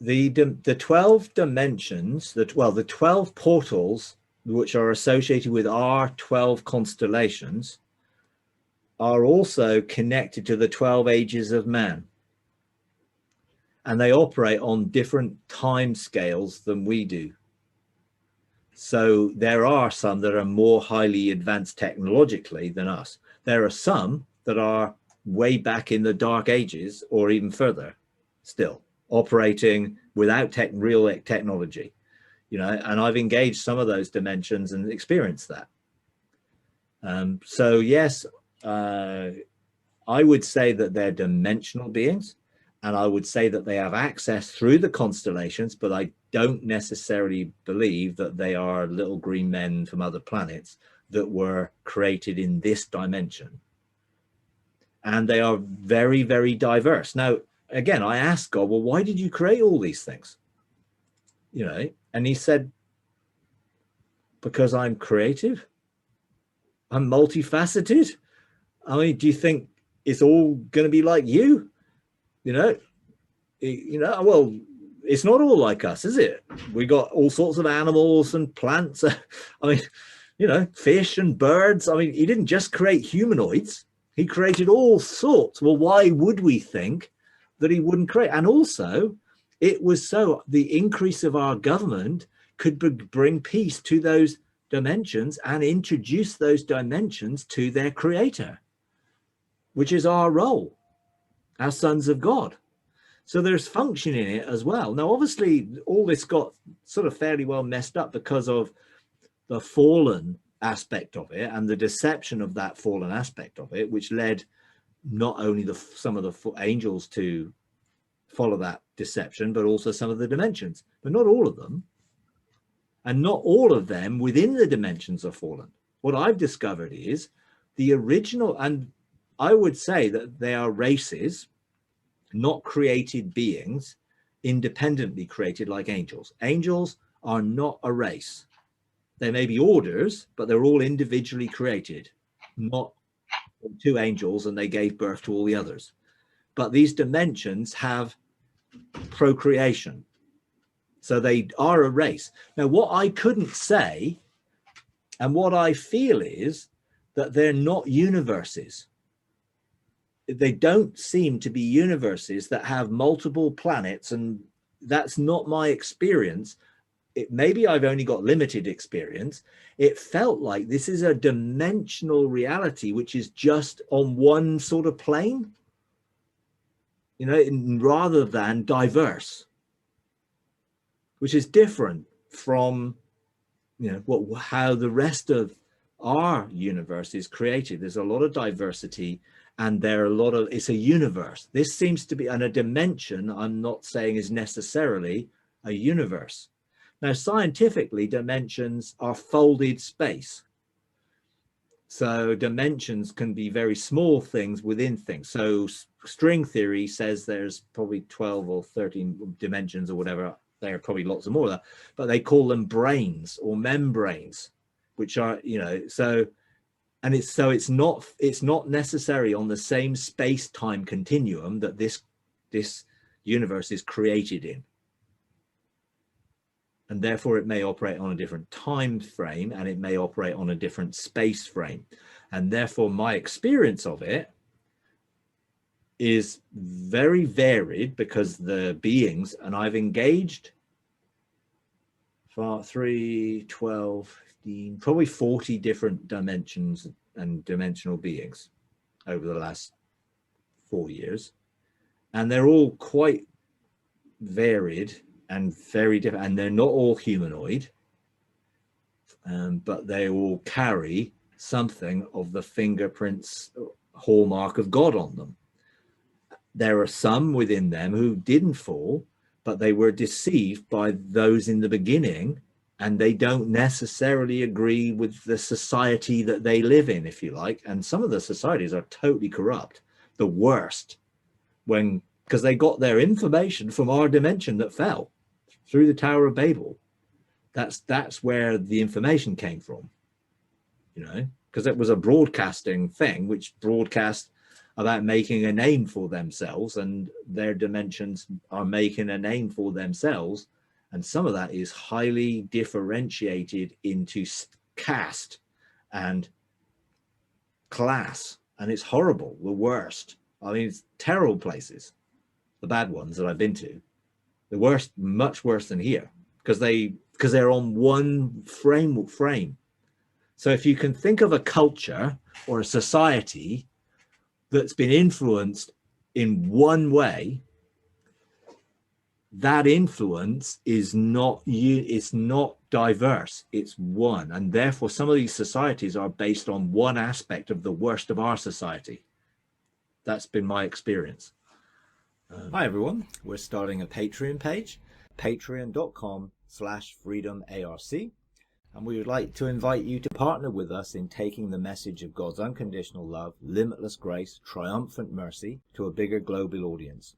the 12 dimensions, the 12 portals which are associated with our 12 constellations are also connected to the 12 ages of man. And they operate on different time scales than we do. So there are some that are more highly advanced technologically than us. There are some that are way back in the dark ages or even further still, operating without real technology, you know, and I've engaged some of those dimensions and experienced that. So yes, I would say that they're dimensional beings, and I would say that they have access through the constellations, but I don't necessarily believe that they are little green men from other planets that were created in this dimension. And they are very, very diverse. Now, again, I asked God, well, why did you create all these things? You know, and he said, because I'm creative. I'm multifaceted. I mean, do you think it's all going to be like you? You know, well, it's not all like us, is it? We got all sorts of animals and plants. I mean, you know, fish and birds. I mean, he didn't just create humanoids. He created all sorts. Well, why would we think that he wouldn't create? And also, it was so the increase of our government could bring peace to those dimensions and introduce those dimensions to their creator, which is our role as sons of God. So there's function in it as well. Now, obviously, all this got sort of fairly well messed up because of the fallen aspect of it and the deception of that fallen aspect of it, which led not only some of the angels to follow that deception, but also some of the dimensions, but not all of them. And not all of them within the dimensions are fallen. What I've discovered is the original, and I would say that they are races, not created beings, independently created like angels. Angels are not a race. They may be orders, but they're all individually created, not two angels and they gave birth to all the others. But these dimensions have procreation. So they are a race. Now, what I couldn't say and what I feel is that they're not universes. They don't seem to be universes that have multiple planets, and that's not my experience. Maybe I've only got limited experience. It felt like this is a dimensional reality, which is just on one sort of plane, you know, rather than diverse, which is different from, you know, how the rest of our universe is created. There's a lot of diversity, and there are a lot of, it's a universe. This seems to be, and a dimension, I'm not saying is necessarily a universe. Now, scientifically, dimensions are folded space. So dimensions can be very small things within things. So string theory says there's probably 12 or 13 dimensions or whatever. There are probably lots of more of that, but they call them brains or membranes, which are, you know, so, and it's not necessary on the same space-time continuum that this universe is created in. And therefore it may operate on a different time frame, and it may operate on a different space frame. And therefore my experience of it is very varied, because the beings, and I've engaged for 3, 12, 15, probably 40 different dimensions and dimensional beings over the last 4 years. And they're all quite varied and very different, and they're not all humanoid, but they all carry something of the fingerprints, hallmark of God on them. There are some within them who didn't fall, but they were deceived by those in the beginning, and they don't necessarily agree with the society that they live in, if you like. And some of the societies are totally corrupt, the worst, because they got their information from our dimension that fell through the Tower of Babel. That's where the information came from, you know, because it was a broadcasting thing which broadcast about making a name for themselves, and their dimensions are making a name for themselves. And some of that is highly differentiated into caste and class. And it's horrible, the worst. I mean, it's terrible places, the bad ones that I've been to. The worst, much worse than here, because they're on one frame. So if you can think of a culture or a society that's been influenced in one way, that influence is not it's not diverse, it's one. And therefore some of these societies are based on one aspect of the worst of our society. That's been my experience. Hi everyone, we're starting a Patreon page, patreon.com/freedomarc, and we would like to invite you to partner with us in taking the message of God's unconditional love, limitless grace, triumphant mercy to a bigger global audience.